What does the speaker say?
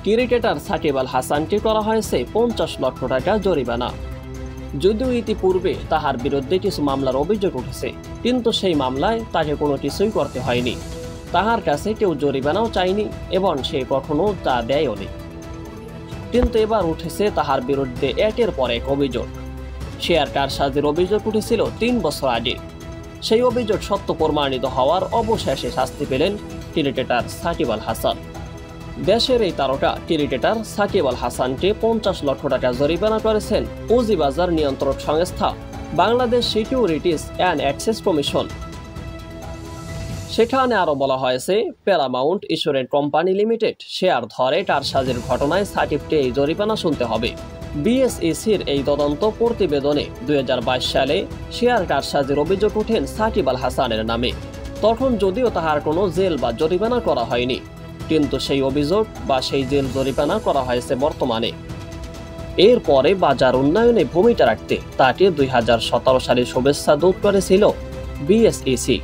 Cricketer Shakib Al হাসানকে করা হয়েছে 50 লক্ষ টাকা জরিমানা। যদিও ইতিপূর্বে তাহার বিরুদ্ধে কিছু মামলার অভিযোগ উঠেছে, কিন্তু সেই মামলায় তাকে কোনো কিছুই করতে হয়নি। তাহার কাছে কেউ জরিমানাও চায়নি এবং সে কখনো তা দেয়ও নি। কিন্তু এবার উঠেছে তাহার বিরুদ্ধে একের পর এক অভিযোগ। শেয়ার কারসাজির অভিযোগ উঠেছিল 3 বছর আগে। সেই অভিযোগ সত্য প্রমাণিত হওয়ার অবশেষে শাস্তি পেলেন ক্রিকেটার সাকিব আল হাসান। দেশের এই তারকা ক্রিকেটার সাকিব আল হাসানকে 50 লক্ষ টাকা জরিমানা করেছেন পুঁজিবাজার নিয়ন্ত্রক সংস্থা Bangladesh securities and exchange commission. সেখানে আরো বলা হয়েছে, Paramount insurance company limited share ধরে কারসাজির ঘটনায় সাকিবকে এই জরিমানা শুনতে হবে। বিএসইসির এই তদন্ত প্রতিবেদনে 2022 সালে শেয়ার কারসাজির অভিযোগ ওঠেন সাকিব আল হাসানের নামে। তখন যদিও তাহার কোনো জেল বা জরিমানা করা হয়নি, কিন্তু সেই অভিযোগ বা সেই জেল জরিমানা করা হয়েছে বর্তমানে। এরপরে বাজার উন্নয়নে ভূমিকা রাখতে তাকে 2017 সালে শুভেচ্ছা দূত করেছিল বিএসইসি।